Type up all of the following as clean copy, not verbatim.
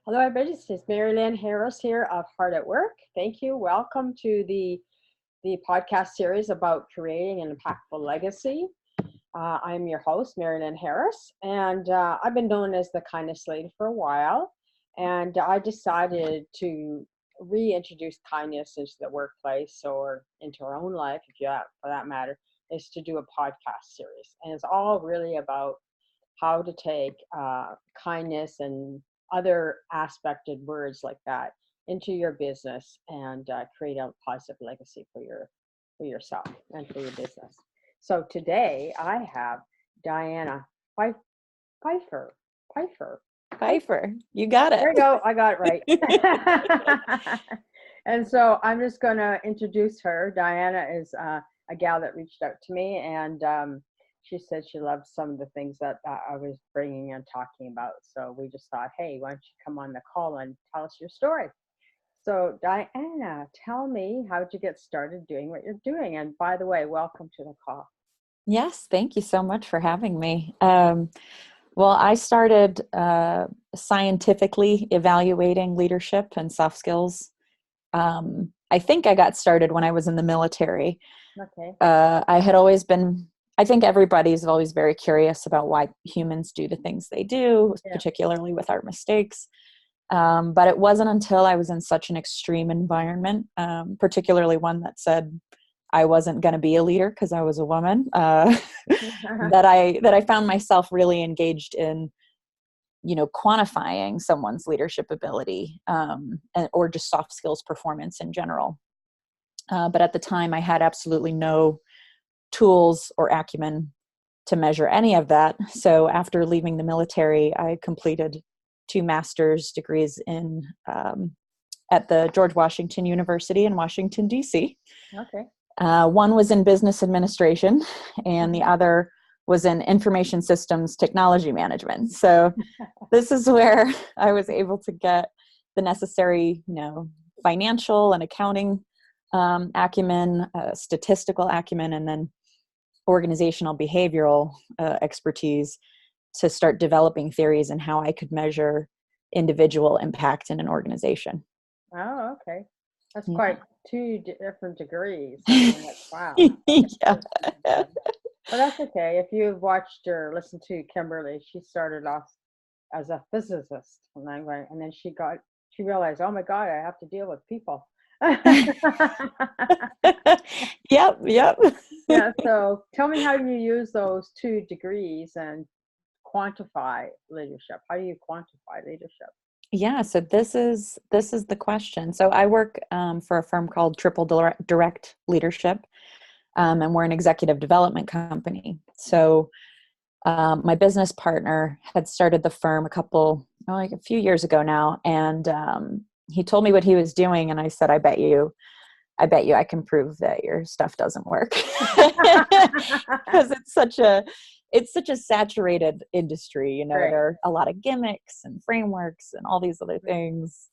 Hello, everybody. This is Mary Lynn Harris here of Hard at Work. Thank you. Welcome to the podcast series about creating an impactful legacy. I'm your host, Mary Lynn Harris, and I've been known as the kindness lady for a while. And I decided to reintroduce kindness into the workplace or into our own life, for that matter, is to do a podcast series. And it's all really about how to take kindness and other aspected words like that into your business and create a positive legacy for yourself and for your business. So today I have Diana Peiffer. Peiffer, you got it. There you go. I got it right. And so I'm just going to introduce her. Diana is a gal that reached out to me, and she said she loved some of the things that I was bringing and talking about. So we just thought, hey, why don't you come on the call and tell us your story? So Diana, tell me, how did you get started doing what you're doing? And by the way, welcome to the call. Yes, thank you so much for having me. Well, I started scientifically evaluating leadership and soft skills. I think I got started when I was in the military. Okay. I think everybody's always very curious about why humans do the things they do, particularly with our mistakes. But it wasn't until I was in such an extreme environment, particularly one that said I wasn't going to be a leader because I was a woman, that I found myself really engaged in, quantifying someone's leadership ability, or just soft skills performance in general. But at the time, I had absolutely no tools or acumen to measure any of that. So after leaving the military, I completed 2 master's degrees at the George Washington University in Washington, D.C. Okay. One was in business administration, and the other was in information systems technology management. So this is where I was able to get the necessary, financial and accounting acumen, statistical acumen, and then organizational behavioral expertise to start developing theories and how I could measure individual impact in an organization. Oh, okay. That's quite 2 different degrees. I mean, wow. Yeah. But that's okay. If you've watched or listened to Kimberly, she started off as a physicist, and then she realized, oh my God, I have to deal with people. Yep. Yeah. So tell me how you use those 2 degrees and quantify leadership. How do you quantify leadership? Yeah, so this is the question. So I work for a firm called Triple Direct Leadership, and we're an executive development company. So my business partner had started the firm a few years ago now, and he told me what he was doing, and I said, I bet you I can prove that your stuff doesn't work. Because it's such a saturated industry, Right. There are a lot of gimmicks and frameworks and all these other things.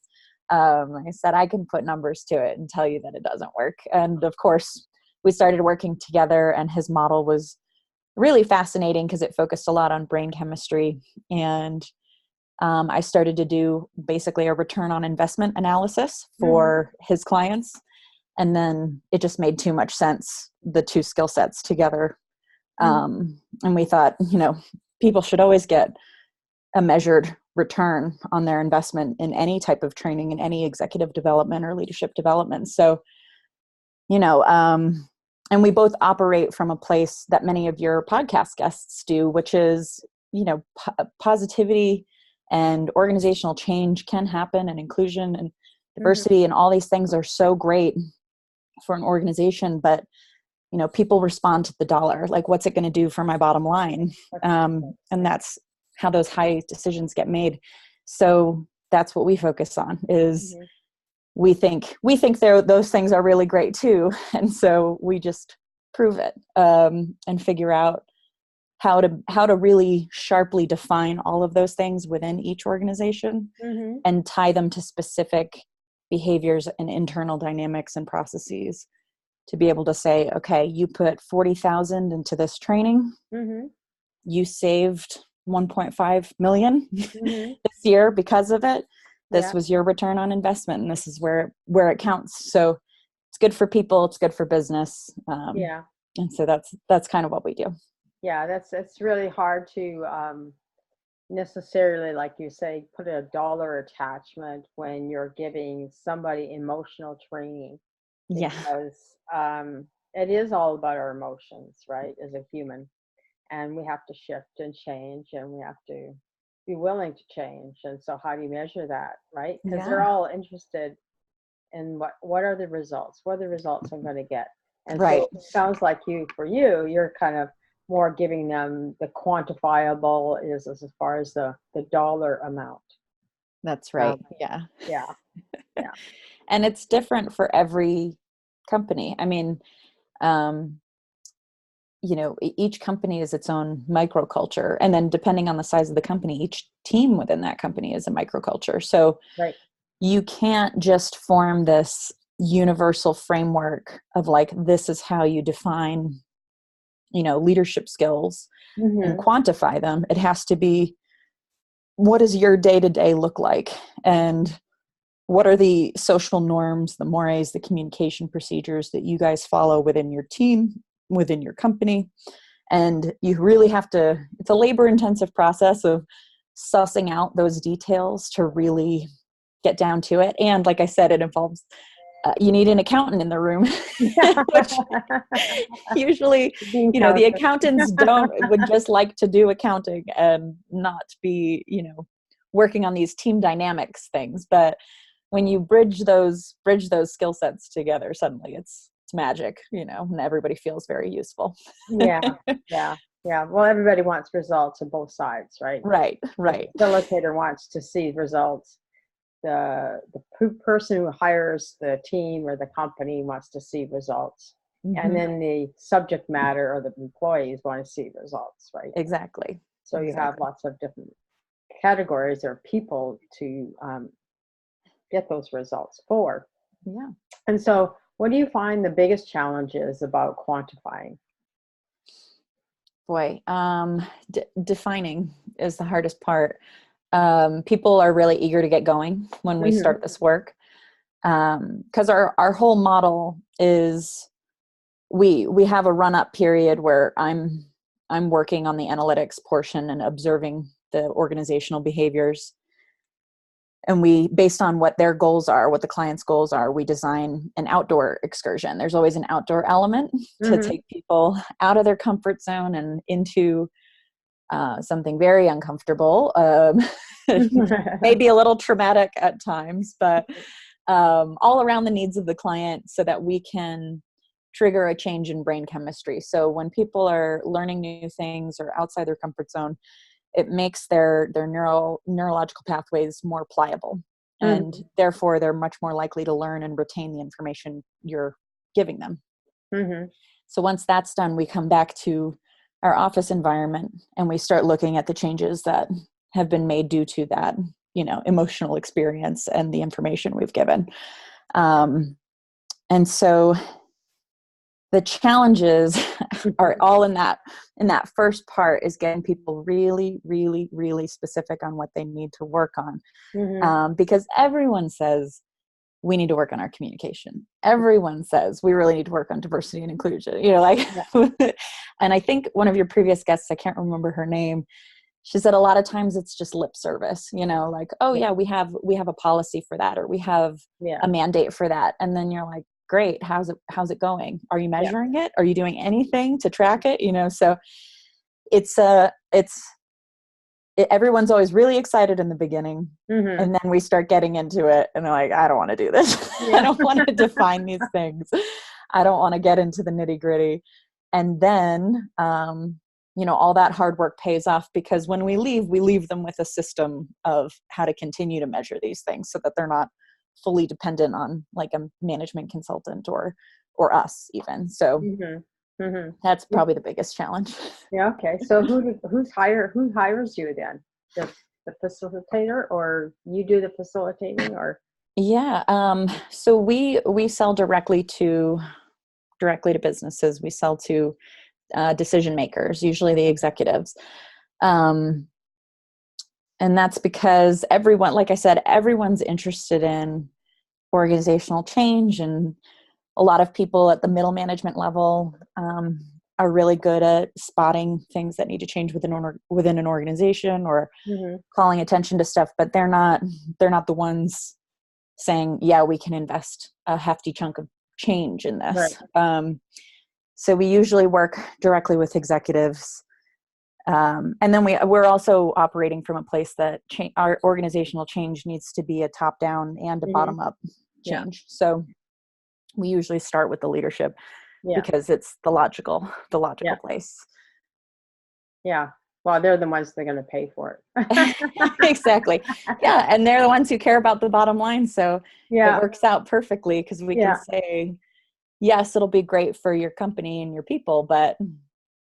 I said, I can put numbers to it and tell you that it doesn't work. And of course, we started working together, and his model was really fascinating because it focused a lot on brain chemistry. And I started to do basically a return on investment analysis for his clients. And then it just made too much sense, the 2 skill sets together. And we thought, people should always get a measured return on their investment in any type of training, in any executive development or leadership development. So, and we both operate from a place that many of your podcast guests do, which is, positivity and organizational change can happen, and inclusion and diversity and all these things are so great for an organization, but people respond to the dollar. Like, what's it going to do for my bottom line? And that's how those high decisions get made. So that's what we focus on is we think those things are really great too. And so we just prove it and figure out how to really sharply define all of those things within each organization and tie them to specific behaviors and internal dynamics and processes to be able to say, okay, you put 40,000 into this training. You saved 1.5 million this year because of it. This was your return on investment, and this is where it counts. So it's good for people, it's good for business. And so that's kind of what we do. Yeah, it's really hard to necessarily, like you say, put a dollar attachment when you're giving somebody emotional training, because it is all about our emotions, right, as a human, and we have to shift and change, and we have to be willing to change. And so how do you measure that, right? Because they're all interested in what are the results, what are the results I'm going to get. And so it sounds like you're kind of more giving them the quantifiable is as far as the dollar amount. That's right. Yeah. And it's different for every company. I mean, each company is its own microculture. And then depending on the size of the company, each team within that company is a microculture. So you can't just form this universal framework of like, this is how you define, leadership skills and quantify them. It has to be, what does your day-to-day look like? And what are the social norms, the mores, the communication procedures that you guys follow within your team, within your company? And you really have to, it's a labor-intensive process of sussing out those details to really get down to it. And like I said, it involves, you need an accountant in the room, which usually, the accountants would just like to do accounting and not be, working on these team dynamics things. But when you bridge those skill sets together, suddenly it's magic, and everybody feels very useful. Yeah. Well, everybody wants results on both sides, right? Right. The facilitator wants to see results. The person who hires the team or the company wants to see results. And then the subject matter or the employees want to see results, right? Exactly. So you have lots of different categories or people to get those results for. Yeah. And so what do you find the biggest challenges about quantifying? Boy, defining is the hardest part. People are really eager to get going when we start this work, because our whole model is we have a run-up period where I'm working on the analytics portion and observing the organizational behaviors. And we, based on what their goals are, what the client's goals are, we design an outdoor excursion. There's always an outdoor element to take people out of their comfort zone and into something very uncomfortable, maybe a little traumatic at times, but all around the needs of the client so that we can trigger a change in brain chemistry. So when people are learning new things or outside their comfort zone, it makes their neurological pathways more pliable. And therefore, they're much more likely to learn and retain the information you're giving them. So once that's done, we come back to our office environment and we start looking at the changes that have been made due to that, emotional experience and the information we've given. And so the challenges are all in that first part, is getting people really, really, really specific on what they need to work on. Because everyone says we need to work on our communication. Everyone says we really need to work on diversity and inclusion, and I think one of your previous guests, I can't remember her name, she said a lot of times it's just lip service, like, oh yeah, we have a policy for that, or we have a mandate for that. And then you're like, great, how's it going? Are you measuring it? Are you doing anything to track it? So everyone's always really excited in the beginning, and then we start getting into it and they're like, I don't want to do this. I don't want to define these things. I don't want to get into the nitty gritty. And then, all that hard work pays off, because when we leave them with a system of how to continue to measure these things so that they're not fully dependent on like a management consultant or us even. So that's probably the biggest challenge. Yeah. Okay. So who hires you then? The facilitator, or you do the facilitating, or? Yeah. So we sell directly to businesses. We sell to decision makers, usually the executives. And that's because everyone, like I said, everyone's interested in organizational change, and a lot of people at the middle management level are really good at spotting things that need to change within an organization, or Mm-hmm. calling attention to stuff, but they're not the ones saying, yeah, we can invest a hefty chunk of change in Right. this. So we usually work directly with executives. And then we're also operating from a place that our organizational change needs to be a top down and a Mm-hmm. bottom up Yeah. change. So we usually start with the leadership Yeah. because it's the logical Yeah. place. Yeah. Well, they're the ones that are going to pay for it. Exactly. Yeah. And they're the ones who care about the bottom line. So it Yeah. works out perfectly because we can Yeah. say, yes, it'll be great for your company and your people, but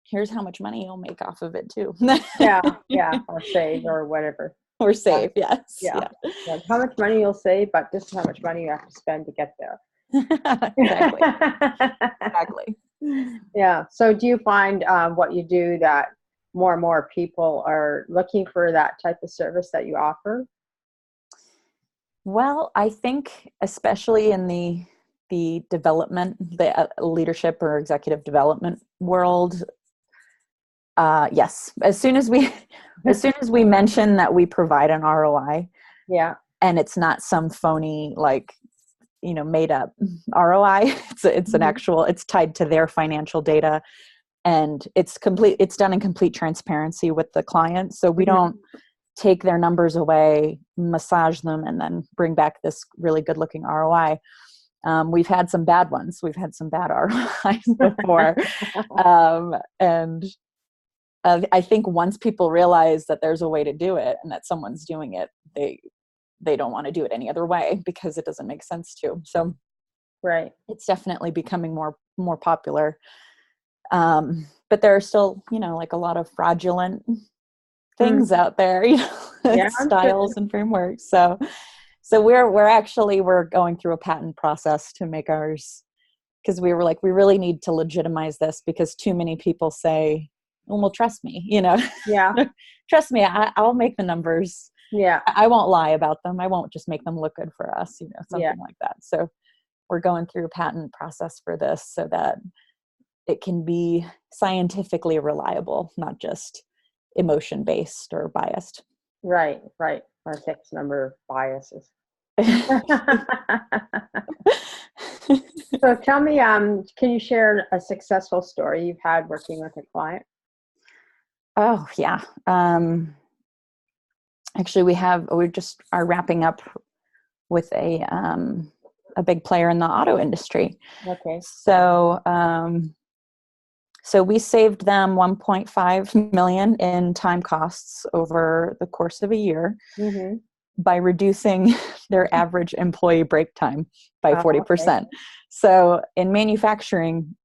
here's how much money you'll make off of it too. Yeah. Yeah. Or save or whatever. Or save. Yes. Yeah. Yeah. Yeah. How much money you'll save, but this is how much money you have to spend to get there. Exactly. Exactly. Yeah. So do you find what you do that more and more people are looking for that type of service that you offer? Well, I think especially in the development, the leadership or executive development world, yes. As soon as we mention that we provide an ROI, Yeah. and it's not some phony, like, made up ROI, it's an actual, it's tied to their financial data, and it's done in complete transparency with the client. So we don't take their numbers away, massage them, and then bring back this really good looking ROI. We've had some bad ones. We've had some bad ROIs before. And I think once people realize that there's a way to do it and that someone's doing it, they don't want to do it any other way because it doesn't make sense to. So Right. it's definitely becoming more popular. But there are still, like a lot of fraudulent things out there, Yeah, styles and frameworks. So we're going through a patent process to make ours, because we were like, we really need to legitimize this because too many people say, well, trust me, Yeah. trust me, I'll make the numbers. Yeah. I won't lie about them. I won't just make them look good for us, something like that. So we're going through a patent process for this so that it can be scientifically reliable, not just emotion-based or biased. Right. Right. Or fixed number of biases. So tell me, can you share a successful story you've had working with a client? Oh yeah. Actually, we just are wrapping up with a big player in the auto industry. Okay. So we saved them $1.5 million in time costs over the course of a year by reducing their average employee break time by 40%. Okay. So in manufacturing,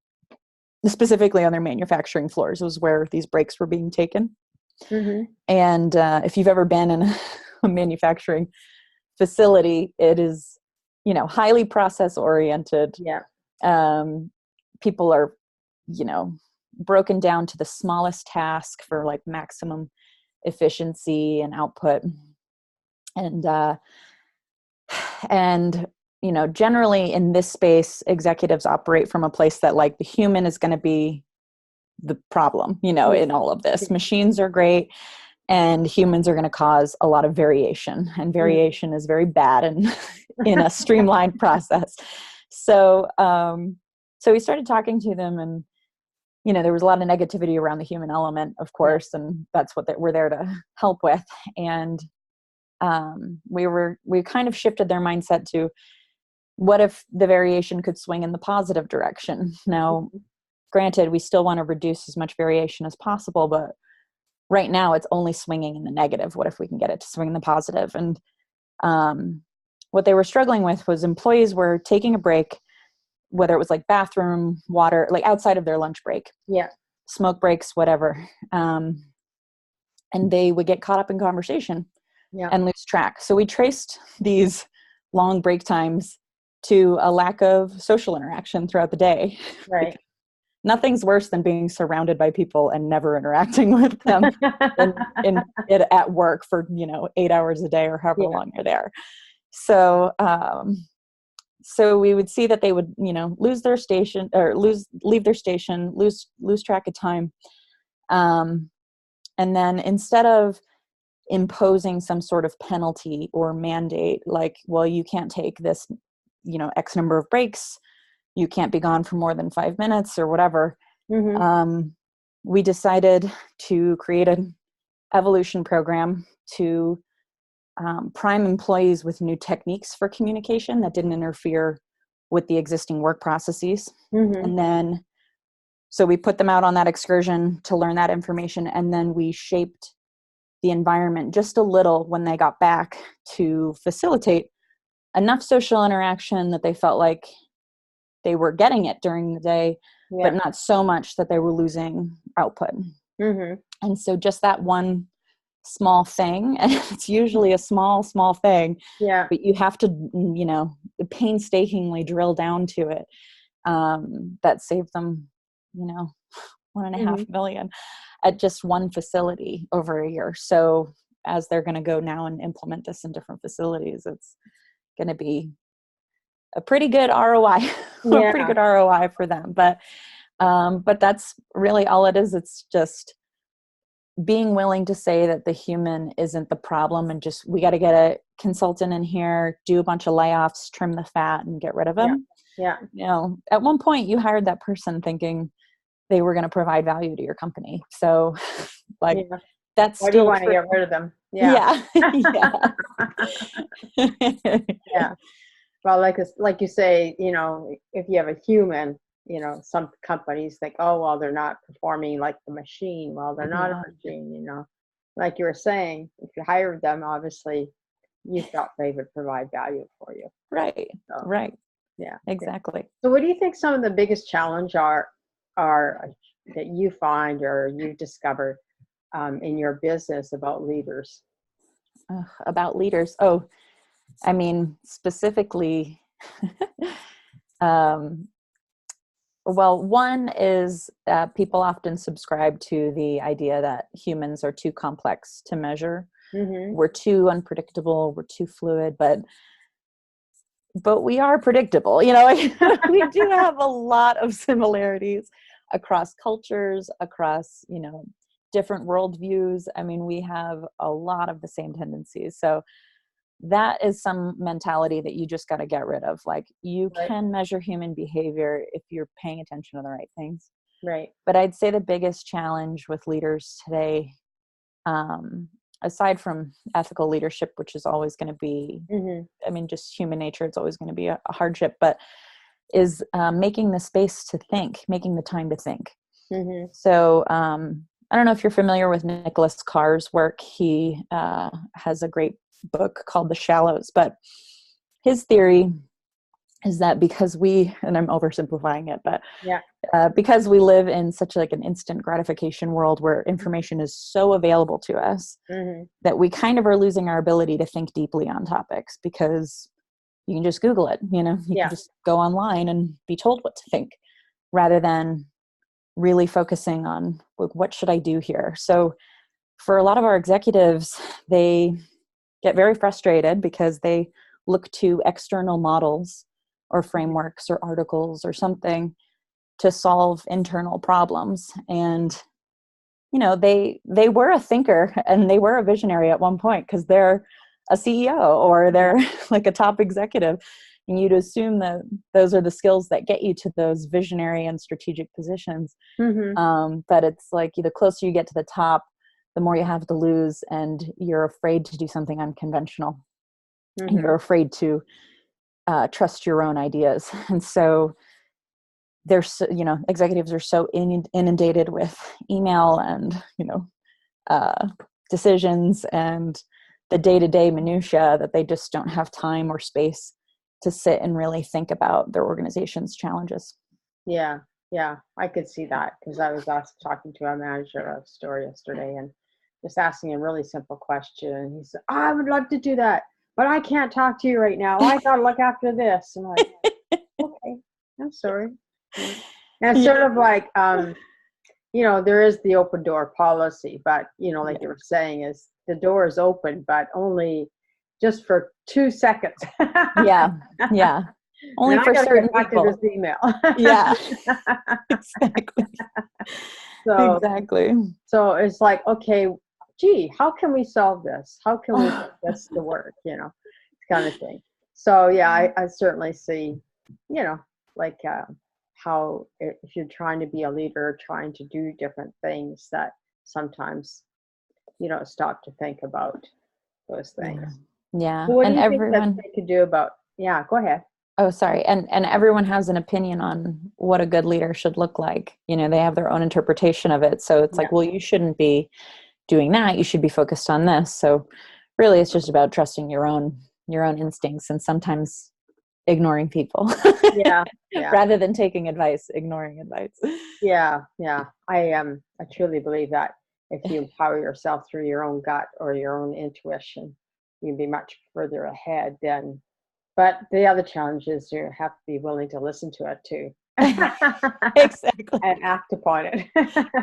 specifically on their manufacturing floors, was where these breaks were being taken. And if you've ever been in a manufacturing facility, it is, highly process oriented. Yeah. People are, broken down to the smallest task for like maximum efficiency and output. And generally in this space, executives operate from a place that like the human is going to be the problem, in all of this. Machines are great and humans are going to cause a lot of variation, and variation is very bad in a streamlined process. So we started talking to them, and there was a lot of negativity around the human element, of course, and that's what we're there to help with. And we kind of shifted their mindset to, what if the variation could swing in the positive direction? Now, granted, we still want to reduce as much variation as possible, but right now it's only swinging in the negative. What if we can get it to swing in the positive? And what they were struggling with was employees were taking a break, whether it was like bathroom, water, like outside of their lunch break, smoke breaks, whatever. And they would get caught up in conversation and lose track. So we traced these long break times to a lack of social interaction throughout the day. Right. nothing's worse than being surrounded by people and never interacting with them at work for, 8 hours a day or however Yeah. long you're there. So, so we would see that they would, lose their station or leave their station, lose track of time. And then instead of imposing some sort of penalty or mandate, like, well, you can't take this, X number of breaks, you can't be gone for more than 5 minutes or whatever. Mm-hmm. We decided to create an evolution program to prime employees with new techniques for communication that didn't interfere with the existing work processes. Mm-hmm. And then, so we put them out on that excursion to learn that information. And then we shaped the environment just a little when they got back to facilitate enough social interaction that they felt like they were getting it during the day, but not so much that they were losing output. Mm-hmm. And so just that one small thing, and it's usually a small thing, but you have to, painstakingly drill down to it, that saved them, $1.5 million at just one facility over a year. So as they're going to go now and implement this in different facilities, it's going to be a pretty good ROI, a pretty good ROI for them. But that's really all it is. It's just being willing to say that the human isn't the problem, and just, we got to get a consultant in here, do a bunch of layoffs, trim the fat, and get rid of them. Yeah. At one point you hired that person thinking they were going to provide value to your company. So that's why still do you want to get rid of them? Yeah. Yeah. Well, like you say, if you have a human, some companies think, oh, well, they're not performing like the machine. Well, they're not a machine, like you were saying, if you hired them, obviously you felt they would provide value for you. Right. So, right. Yeah. Exactly. So what do you think some of the biggest challenge are that you find or you've discovered in your business about leaders? About leaders. Oh, I mean, specifically, well, one is people often subscribe to the idea that humans are too complex to measure. Mm-hmm. We're too unpredictable. We're too fluid, but we are predictable. We do have a lot of similarities across cultures, across, different worldviews. I mean, we have a lot of the same tendencies. So that is some mentality that you just got to get rid of. Like, you can measure human behavior if you're paying attention to the right things. Right. But I'd say the biggest challenge with leaders today, aside from ethical leadership, which is always going to be, I mean, just human nature, it's always going to be a hardship, but is making the space to think, making the time to think. Mm-hmm. So I don't know if you're familiar with Nicholas Carr's work. He has a great book called The Shallows, but his theory is that because and I'm oversimplifying it, but because we live in such like an instant gratification world where information is so available to us, that we kind of are losing our ability to think deeply on topics, because you can just Google it, you can just go online and be told what to think, rather than really focusing on, like, what should I do here? So for a lot of our executives, they get very frustrated because they look to external models or frameworks or articles or something to solve internal problems. And, they were a thinker and they were a visionary at one point, because they're a CEO or they're like a top executive. And you'd assume that those are the skills that get you to those visionary and strategic positions. But it's like, the closer you get to the top, the more you have to lose, and you're afraid to do something unconventional. And you're afraid to trust your own ideas. And so there's, executives are so inundated with email and, decisions and the day-to-day minutia that they just don't have time or space to sit and really think about their organization's challenges. Yeah, I could see that, because I was talking to a manager of a store yesterday and just asking a really simple question. And he said, I would love to do that, but I can't talk to you right now. I got to look after this. I'm like, okay, I'm sorry. And it's sort of like, there is the open door policy, but, like you were saying, is the door is open, but only just for 2 seconds. Yeah. Yeah. Only And I for gotta certain get back people. to this email. Yeah. Exactly. So, Exactly. so it's like, okay, gee, how can we solve this? How can we get this to work? Kind of thing. So yeah, I certainly see, like how if you're trying to be a leader, trying to do different things, that sometimes you don't stop to think about those Yeah. things. Yeah. So what do And you think that everyone, they could do about? Yeah, go ahead. oh, sorry. And everyone has an opinion on what a good leader should look like. They have their own interpretation of it. So it's Yeah, like, well, you shouldn't be doing that. You should be focused on this. So really it's just about trusting your own instincts, and sometimes ignoring people yeah, yeah, rather than taking advice, ignoring advice. yeah. I truly believe that if you empower yourself through your own gut or your own intuition, you'd be much further ahead than. But the other challenge is you have to be willing to listen to it too. Exactly. And act upon it.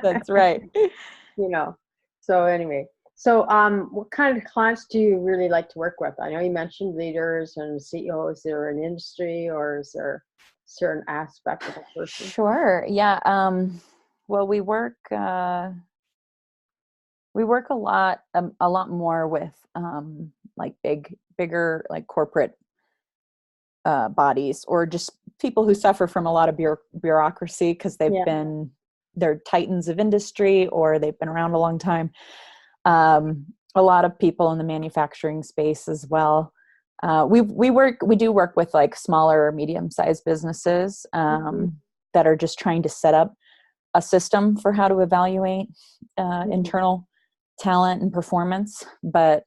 That's right. you know. So anyway, so what kind of clients do you really like to work with? I know you mentioned leaders and CEOs. Is there an industry, or is there a certain aspect of a person? Sure. Yeah. Well, we work a lot more with like bigger like corporate bodies, or just people who suffer from a lot of bureaucracy because Yeah. they're titans of industry, or they've been around a long time. A lot of people in the manufacturing space as well. We do work with like smaller or medium-sized businesses Mm-hmm. that are just trying to set up a system for how to evaluate Mm-hmm. internal talent and performance. But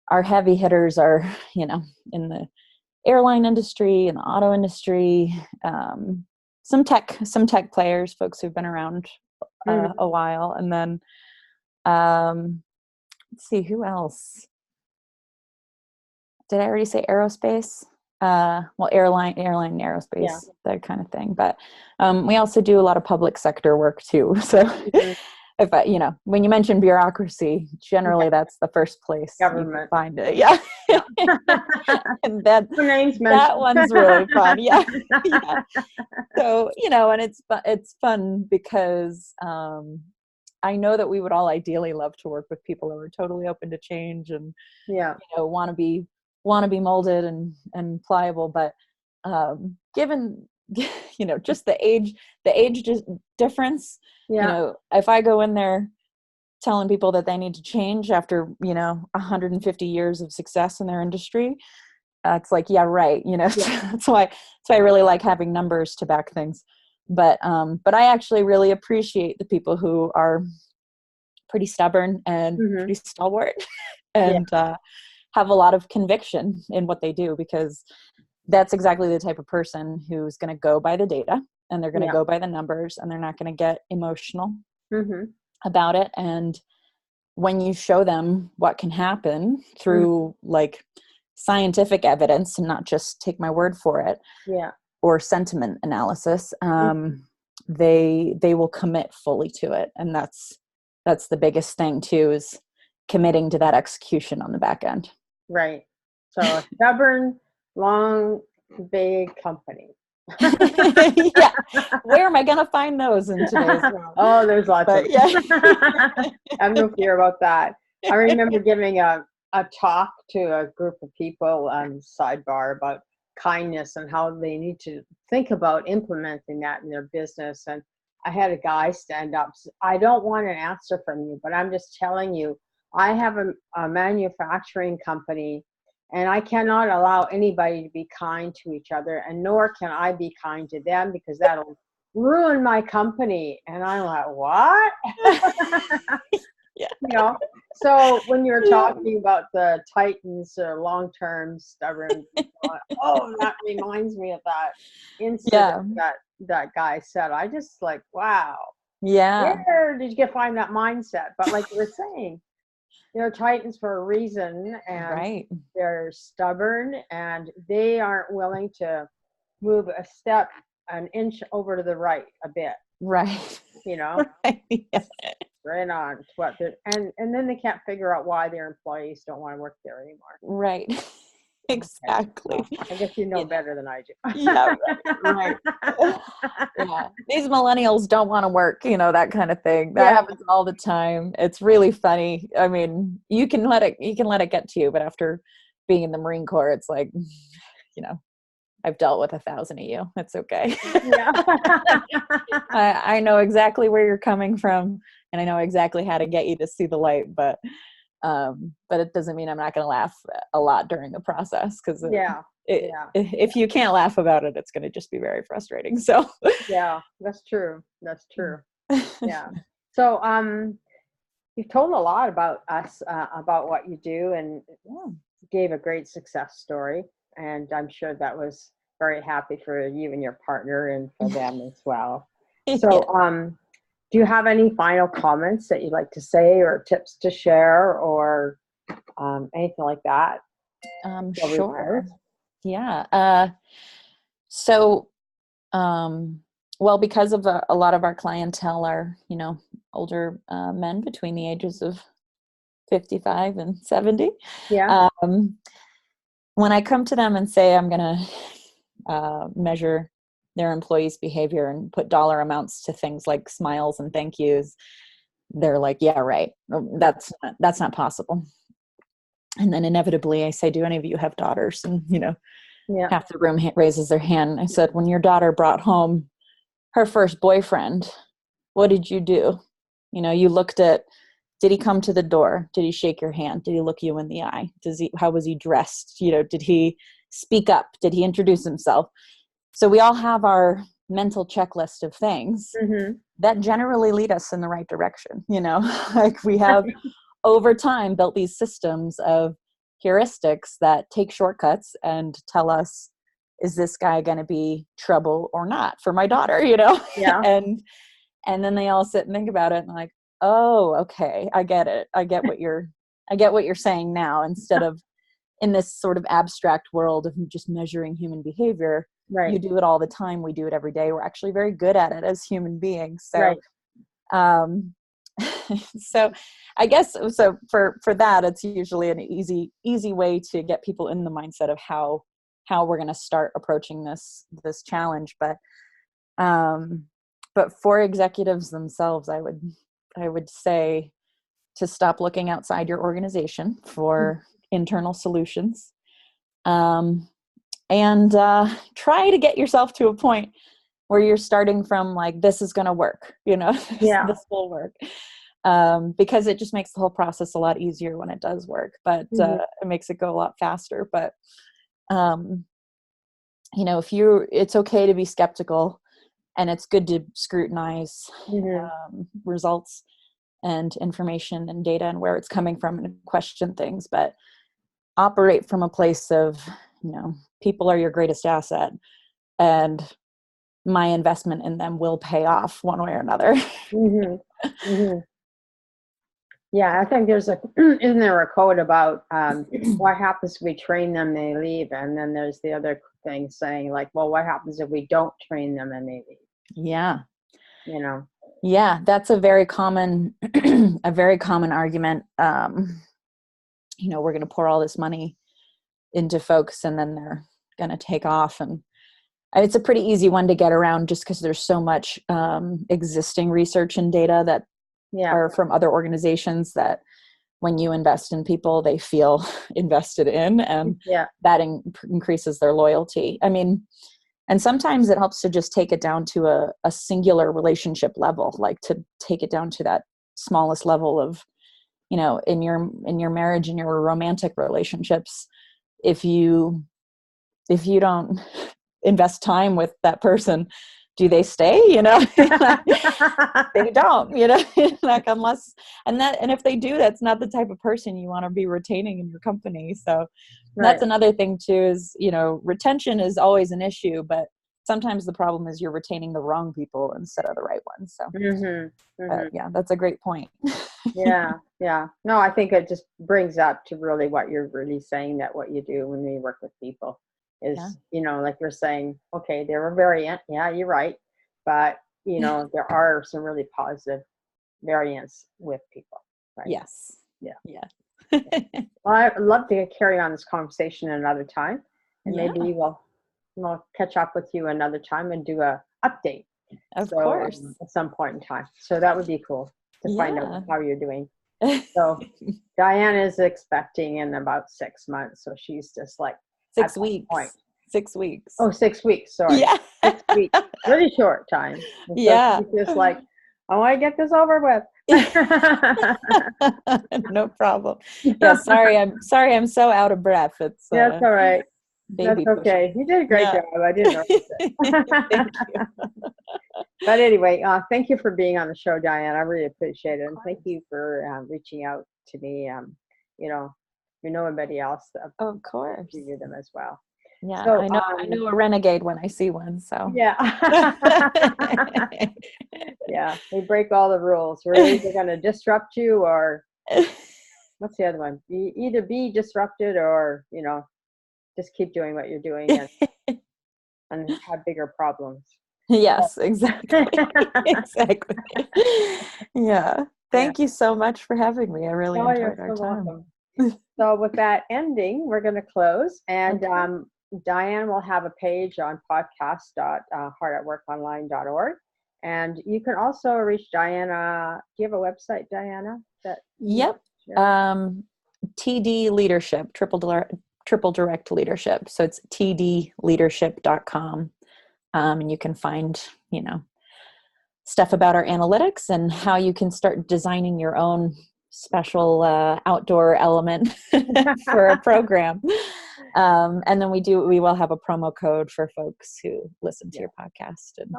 our heavy hitters are, in the airline industry and the auto industry, some tech players, folks who've been around Mm-hmm. a while, and then let's see, who else? Did I already say aerospace? Well, airline, and Yeah. aerospace, that kind of thing. But we also do a lot of public sector work too. So Mm-hmm. if when you mention bureaucracy, Yeah. generally that's the first place you can Government. find it. Yeah. Yeah. And that No names that mentioned. one's really fun. Yeah. Yeah. So, and it's fun because I know that we would all ideally love to work with people who are totally open to change and Yeah. want to be molded and pliable, but given just the age difference, Yeah. if I go in there telling people that they need to change after 150 years of success in their industry, it's like, yeah, right. Yeah. That's why I really like having numbers to back things. But I actually really appreciate the people who are pretty stubborn and Mm-hmm. pretty stalwart Yeah. and have a lot of conviction in what they do, because that's exactly the type of person who's going to go by the data, and they're going to Yeah. go by the numbers, and they're not going to get emotional Mm-hmm. about it. And when you show them what can happen Mm-hmm. through like scientific evidence, and not just take my word for it, Yeah. or sentiment analysis, Mm-hmm. they will commit fully to it. And that's the biggest thing too, is committing to that execution on the back end. Right. So a stubborn, long, big company. Yeah. Where am I going to find those in today's world? Oh, there's lots of But yeah. them. I have no fear about that. I remember giving a talk to a group of people on sidebar about kindness and how they need to think about implementing that in their business. And I had a guy stand up. I don't want an answer from you, but I'm just telling you, I have a manufacturing company, and I cannot allow anybody to be kind to each other, and nor can I be kind to them, because that'll ruin my company. And I'm like, what? Yeah. So when you're talking about the titans or long-term stubborn people, oh, that reminds me of that incident Yeah. that guy said. I just like, wow, Yeah. where did you find that mindset? But like you were saying, they're titans for a reason, and Right. they're stubborn, and they aren't willing to move a step an inch over to the right a bit, Right. you know, Yeah. right on to what they're, and then they can't figure out why their employees don't want to work there anymore. Right. Okay. Exactly. Well, I guess you know You know, better than I yeah, right. do. Yeah. These millennials don't want to work, that kind of thing. That Yeah. happens all the time. It's really funny. I mean, you can let it get to you, but after being in the Marine Corps, it's like, I've dealt with 1,000 of you. It's okay. Yeah. I know exactly where you're coming from, and I know exactly how to get you to see the light, but it doesn't mean I'm not going to laugh a lot during the process, because Yeah. if you can't laugh about it, it's going to just be very frustrating. So Yeah, that's true. That's true. Yeah. So, you've told a lot about us, about what you do, and yeah. gave a great success story. And I'm sure that was very happy for you and your partner and for them as well. So, Yeah. do you have any final comments that you'd like to say, or tips to share, or anything like that? Before we Sure. close? Yeah. So, well, because of a lot of our clientele are, older men between the ages of 55 and 70. Yeah. Um, when I come to them and say I'm going to measure their employees' behavior and put dollar amounts to things like smiles and thank yous, they're like, yeah, right. That's not possible. And then inevitably I say, do any of you have daughters? And, Yeah. half the room raises their hand. I said, when your daughter brought home her first boyfriend, what did you do? You looked at, did he come to the door? Did he shake your hand? Did he look you in the eye? How was he dressed? Did he speak up? Did he introduce himself? So we all have our mental checklist of things Mm-hmm. that generally lead us in the right direction. Like we have over time built these systems of heuristics that take shortcuts and tell us, is this guy going to be trouble or not for my daughter? Yeah. And then they all sit and think about it and like, oh, okay, I get it. I get what you're saying now, instead of in this sort of abstract world of just measuring human behavior. Right. You do it all the time. We do it every day. We're actually very good at it as human beings. So, Right. so I guess, so for that, it's usually an easy way to get people in the mindset of how we're going to start approaching this challenge. But for executives themselves, I would say to stop looking outside your organization for internal solutions, and try to get yourself to a point where you're starting from like, this is going to work, Yeah. this will work, because it just makes the whole process a lot easier when it does work, but Mm-hmm. it makes it go a lot faster. But it's okay to be skeptical, and it's good to scrutinize Mm-hmm. results and information and data and where it's coming from, and question things, but operate from a place of, people are your greatest asset, and my investment in them will pay off one way or another. Mm-hmm. Mm-hmm. Yeah, I think there's isn't there a quote about what happens if we train them, they leave, and then there's the other thing saying like, well, what happens if we don't train them and they leave? Yeah. Yeah, That's a very common a very common argument. We're going to pour all this money into folks and then they're going to take off, and it's a pretty easy one to get around just because there's so much existing research and data that are from other organizations that when you invest in people, they feel invested in, and that increases their loyalty. I mean, and sometimes it helps to just take it down to a singular relationship level, like to take it down to that smallest level of, in your marriage, in your romantic relationships, if you don't invest time with that person, do they stay? They don't, like, unless, and if they do, that's not the type of person you want to be retaining in your company. So that's another thing too, is, retention is always an issue, but sometimes the problem is you're retaining the wrong people instead of the right ones. So yeah, that's a great point. Yeah. No, I think it just brings up to really what you're really saying, that what you do when you work with people is, Yeah. you know, like you're saying, okay, they're a variant. Yeah, you're right. But, you know, there are some really positive variants with people, right? Yes. Yeah. Yeah. Well, I'd love to carry on this conversation another time, and Yeah, maybe we'll catch up with you another time and do a update. of So course. at some point in time. So that would be cool to find out Yeah. how you're doing. So Diane is expecting in about 6 months. So she's just like at 6 that point. weeks. 6 weeks. Oh, 6 weeks. Sorry. Yeah. 6 weeks. Really short time. And so Yeah. she's just like, I want to get this over with. No problem. Yeah, sorry I'm so out of breath. It's That's all right. That's baby okay. pushing. You did a great Yeah. job. I didn't notice it. Thank you. But anyway, thank you for being on the show, Diane. I really appreciate it. And thank you for reaching out to me. You know, if you know anybody else, Of course. give you them as well. Yeah, So, I know a renegade when I see one, so. yeah. Yeah, we break all the rules. We're either going to disrupt you or what's the other one? Either be disrupted or, you know, just keep doing what you're doing and have bigger problems. Yes, exactly. Exactly. Yeah. Thank you so much for having me. I really Oh, you're enjoyed our so time. welcome. So with that ending, we're going to close. And Okay. Diane will have a page on podcast.heartatworkonline.org. And you can also reach Diana. Do you have a website, Diana? Yep. TD Leadership, triple direct leadership. So it's tdleadership.com. And you can find, you know, stuff about our analytics and how you can start designing your own special outdoor element for a program. And then we will have a promo code for folks who listen to your podcast and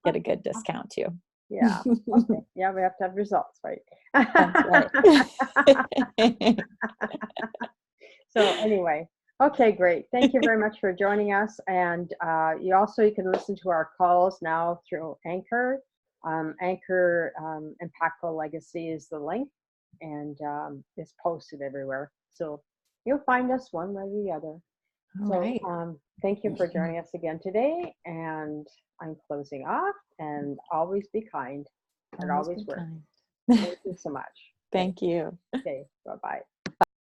get a good discount too. Yeah. Okay. Yeah, we have to have results, right? That's right. So anyway, okay, great. Thank you very much for joining us. And you can listen to our calls now through Anchor. Anchor Impactful Legacy is the link, and it's posted everywhere. So you'll find us one way or the other. All So right. thank you for joining us again today. And I'm closing off. And always be kind and always work. Kind. Thank you so much. Thank you. Okay, bye-bye.